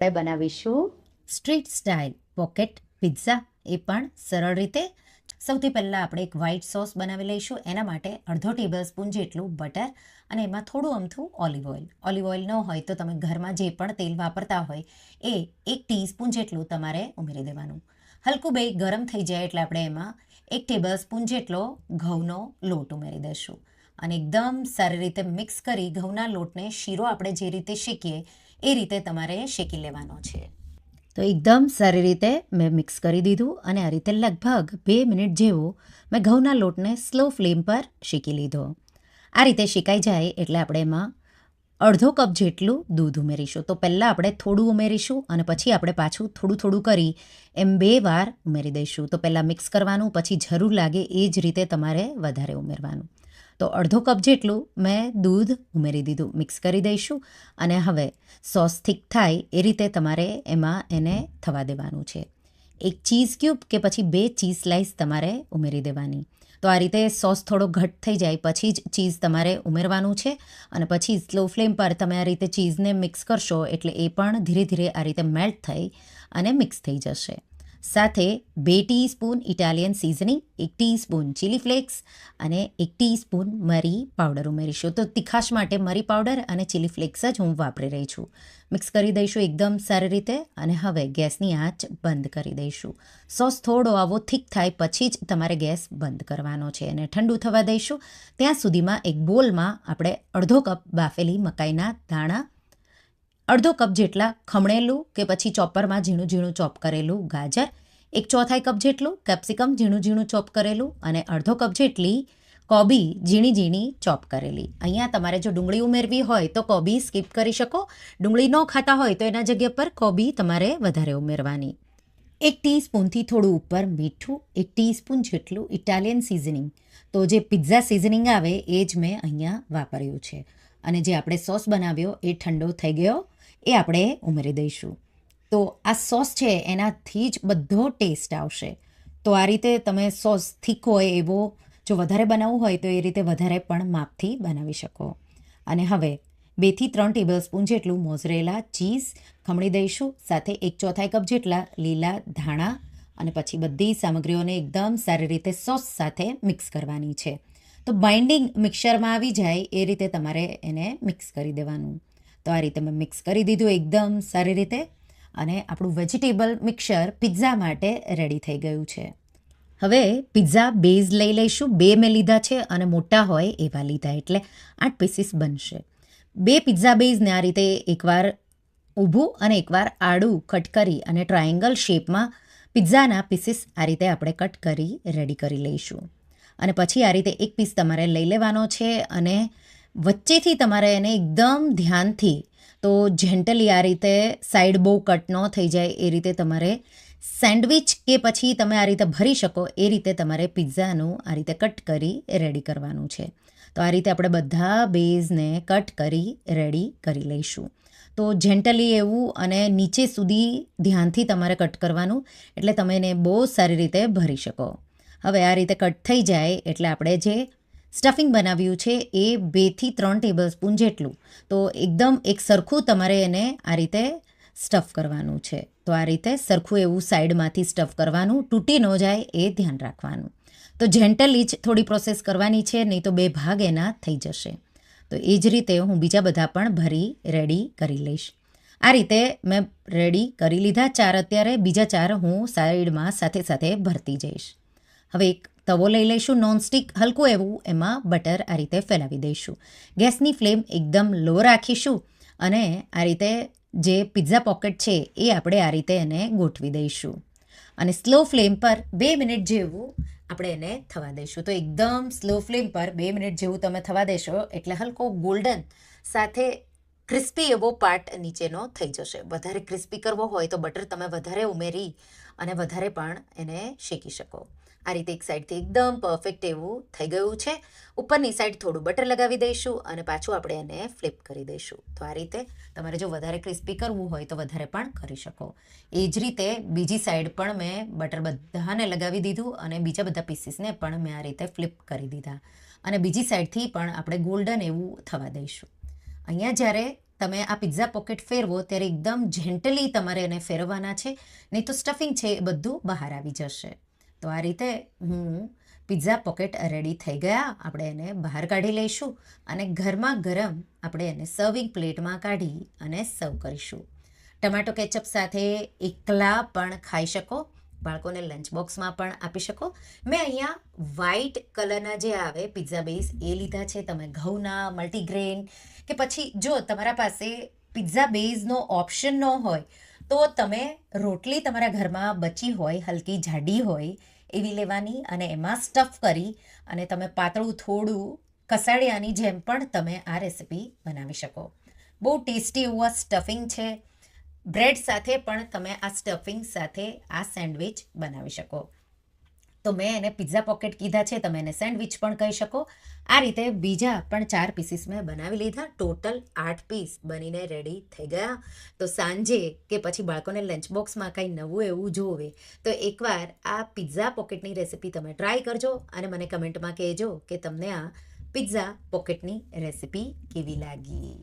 આપણે બનાવીશું street style pocket pizza, એ પણ સરળ રીતે. સૌથી પહેલાં આપણે એક વ્હાઇટ સોસ બનાવી લઈશું. એના માટે અડધો ટેબલ સ્પૂન જેટલું બટર અને એમાં થોડું અમથું ઓલિવ ઓઇલ. ઓલિવ ઓઇલ ન હોય તો તમે ઘરમાં જે પણ તેલ વાપરતા હોય એ 1 ટીસ્પૂન જેટલું તમારે ઉમેરી દેવાનું. હલકું બે ગરમ થઈ જાય એટલે આપણે એમાં 1 ટેબલ સ્પૂન જેટલો ઘઉંનો લોટ ઉમેરી દઈશું અને એકદમ સારી રીતે મિક્સ કરી ઘઉંના લોટને શીરો આપણે જે રીતે શેકીએ એ રીતે તમારે શેકી લેવાનો છે. તો એકદમ સારી રીતે મેં મિક્સ કરી દીધું અને આ રીતે લગભગ 2 મિનિટ જેવો મેં ઘઉંના લોટને સ્લો ફ્લેમ પર શેકી લીધો. આ રીતે શેકાઈ જાય એટલે આપણે એમાં અડધો કપ જેટલું દૂધ ઉમેરીશું. તો પહેલાં આપણે થોડું ઉમેરીશું અને પછી આપણે પાછું થોડું થોડું કરી એમ 2 વાર ઉમેરી દઈશું. તો પહેલાં મિક્સ કરવાનું, પછી જરૂર લાગે એ જ રીતે તમારે વધારે ઉમેરવાનું. તો અડધો કપ જેટલું મેં દૂધ ઉમેરી દીધું. મિક્સ કરી દઈશું અને હવે સોસ થીક થાય એ રીતે તમારે એમાં એને થવા દેવાનું છે. 1 ચીઝ ક્યુબ કે પછી 2 ચીઝ સ્લાઇસ તમારે ઉમેરી દેવાની. તો આ રીતે સોસ થોડો ઘટ થઈ જાય પછી જ ચીઝ તમારે ઉમેરવાનું છે અને પછી સ્લો ફ્લેમ પર તમે આ રીતે ચીઝને મિક્સ કરશો એટલે એ પણ ધીરે ધીરે આ રીતે મેલ્ટ થઈ અને મિક્સ થઈ જશે. સાથે 2 teaspoon Italian seasoning, 1 teaspoon chilli flakes અને 1 ટીસ્પૂન મરી પાવડર ઉમેરીશું. તો તીખાશ માટે મરી પાવડર અને ચીલી ફ્લેક્સ જ હું વાપરી રહી છું. મિક્સ કરી દઈશું એકદમ સારી રીતે અને હવે ગેસની આંચ બંધ કરી દઈશું. સોસ થોડો આવો થીક થાય પછી જ તમારે ગેસ બંધ કરવાનો છે અને ઠંડુ થવા દઈશું. ત્યાં સુધીમાં એક બોલમાં આપણે અડધો કપ બાફેલી મકાઈના દાણા, અડધો કપ જેટલા ખમણેલું કે પછી ચોપરમાં ઝીણું ઝીણું ચોપ કરેલું ગાજર, 1/4 કપ જેટલું કેપ્સિકમ ઝીણું ઝીણું ચોપ કરેલું અને અડધો કપ જેટલી કોબી ઝીણી ઝીણી ચોપ કરેલી. અહીંયા તમારે જો ડુંગળી ઉમેરવી હોય તો કોબી સ્કીપ કરી શકો. ડુંગળી ન ખાતા હોય તો એના જગ્યા પર કોબી તમારે વધારે ઉમેરવાની. 1 ટીસ્પૂનથી થોડું ઉપર મીઠું, 1 ટીસ્પૂન જેટલું ઇટાલિયન સિઝનિંગ. તો જે પિઝા સિઝનિંગ આવે એ જ મેં અહીંયા વાપર્યું છે અને જે આપણે સોસ બનાવ્યો એ ઠંડો થઈ ગયો એ આપણે ઉમેરી દઈશું. તો આ સોસ છે એનાથી જ બધો ટેસ્ટ આવશે. તો આ રીતે તમે સોસ થીક હોય એવો જો વધારે બનાવવું હોય તો એ રીતે વધારે પણ માપથી બનાવી શકો. અને હવે 2 થી 3 ટેબલ સ્પૂન જેટલું મોઝરેલા ચીઝ ખમણી દઈશું. સાથે 1/4 કપ જેટલા લીલા ધાણા અને પછી બધી સામગ્રીઓને એકદમ સારી રીતે સોસ સાથે મિક્સ કરવાની છે. તો બાઇન્ડિંગ મિક્સરમાં આવી જાય એ રીતે તમારે એને મિક્સ કરી દેવાનું. તો આ રીતે મેં મિક્સ કરી દીધું એકદમ સારી રીતે અને આપણું વેજીટેબલ મિક્સર પિઝા માટે રેડી થઈ ગયું છે. હવે પિઝા બેઝ લઈ લઈશું. 2 મેં લીધા છે અને મોટા હોય એવા લીધા એટલે 8 પીસીસ બનશે. 2 પિઝા બેઝને આ રીતે એકવાર ઊભું અને એકવાર આડું કટ કરી અને ટ્રાયેંગલ શેપમાં પિઝાના પીસીસ આ રીતે આપણે કટ કરી રેડી કરી લઈશું. અને પછી આ રીતે એક પીસ તમારે લઈ લેવાનો છે અને વચ્ચેથી તમારે એને એકદમ ધ્યાનથી, તો જેન્ટલી આ રીતે સાઈડ બહુ કટ ન થઈ જાય એ રીતે તમારે સેન્ડવિચ કે પછી તમે આ રીતે ભરી શકો એ રીતે તમારે પિઝાનું આ રીતે કટ કરી રેડી કરવાનું છે. તો આ રીતે આપણે બધા બેઝને કટ કરી રેડી કરી લઈશું. તો જેન્ટલી એવું અને નીચે સુધી ધ્યાનથી તમારે કટ કરવાનું એટલે તમે એને બહુ સારી રીતે ભરી શકો. હવે આ રીતે કટ થઈ જાય એટલે આપણે જે સ્ટફિંગ બનાવ્યું છે એ 2 થી 3 ટેબલ સ્પૂન જેટલું. તો એકદમ એક સરખું તમારે એને આ રીતે સ્ટફ કરવાનું છે. તો આ રીતે સરખું એવું સાઈડમાંથી સ્ટફ કરવાનું, તૂટી ન જાય એ ધ્યાન રાખવાનું. તો જેન્ટલી જ થોડી પ્રોસેસ કરવાની છે, નહીં તો 2 ભાગ એના થઈ જશે. તો એ જ રીતે હું બીજા બધા પણ ભરી રેડી કરી લઈશ. આ રીતે મેં રેડી કરી લીધા 4. અત્યારે બીજા 4 હું સાઈડમાં સાથે સાથે ભરતી જઈશ. હવે એક તવો લઈ લઈશું નોનસ્ટિક, હલકું એવું, એમાં બટર આ રીતે ફેલાવી દઈશું. ગેસની ફ્લેમ એકદમ લો રાખીશું અને આ રીતે જે પિઝા પોકેટ છે એ આપણે આ રીતે એને ગોઠવી દઈશું અને સ્લો ફ્લેમ પર 2 મિનિટ જેવું આપણે એને થવા દઈશું. તો એકદમ સ્લો ફ્લેમ પર 2 મિનિટ જેવું તમે થવા દેશો એટલે હલકો ગોલ્ડન સાથે ક્રિસ્પી એવો પાર્ટ નીચેનો થઈ જશે. વધારે ક્રિસ્પી કરવો હોય તો બટર તમે વધારે ઉમેરી અને વધારે પણ એને શેકી શકો. આ રીતે એક સાઈડથી એકદમ પરફેક્ટ એવું થઈ ગયું છે. ઉપરની સાઈડ થોડું બટર લગાવી દઈશું અને પાછું આપણે એને ફ્લિપ કરી દઈશું. તો આ રીતે તમારે જો વધારે ક્રિસ્પી કરવું હોય તો વધારે પણ કરી શકો. એ જ રીતે બીજી સાઈડ પણ મેં બટર બધાને લગાવી દીધું અને બીજા બધા પીસીસને પણ મેં આ રીતે ફ્લિપ કરી દીધા અને બીજી સાઈડથી પણ આપણે ગોલ્ડન એવું થવા દઈશું. અહીંયા જ્યારે તમે આ પિઝા પોકેટ ફેરવો ત્યારે એકદમ જેન્ટલી તમારે એને ફેરવવાના છે, નહીં તો સ્ટફિંગ છે એ બધું બહાર આવી જશે. તો આ રીતે પિઝા પોકેટ રેડી થઈ ગયા. આપણે એને બહાર કાઢી લઈશું અને ગરમા ગરમ આપણે એને સર્વિંગ પ્લેટમાં કાઢી અને સર્વ કરીશું. ટમાટો કેચઅપ સાથે એકલા પણ ખાઈ શકો, બાળકોને લંચ બોક્સમાં પણ આપી શકો. મેં અહીંયા વ્હાઇટ કલરના જે આવે પિઝા બેઝ એ લીધા છે. તમે ઘઉંના, મલ્ટીગ્રેન કે પછી જો તમારા પાસે પિઝા બેઝનો ઓપ્શન ન હોય તો તમે રોટલી તમારા ઘરમાં બચી હોય, હલકી જાડી હોય એવી લેવાની અને એમાં સ્ટફ કરી અને તમે પાતળું થોડું કસાડિયાની જેમ પણ તમે આ રેસિપી બનાવી શકો. બહુ ટેસ્ટી એવું આ સ્ટફિંગ છે. બ્રેડ સાથે પણ તમે આ સ્ટફિંગ સાથે આ સેન્ડવિચ બનાવી શકો. તો મેં એને પિઝા પોકેટ કીધા છે, તમે એને સેન્ડવિચ પણ કહી શકો. આ રીતે બીજા પણ 4 પીસીસ મેં બનાવી લીધા. ટોટલ 8 પીસ બનીને રેડી થઈ ગયા. તો સાંજે કે પછી બાળકોને લંચ બોક્સમાં કંઈ નવું એવું જોવે તો એકવાર આ પિઝા પોકેટની રેસિપી તમે ટ્રાય કરજો અને મને કમેન્ટમાં કહેજો કે તમને આ પિઝા પોકેટની રેસિપી કેવી લાગી.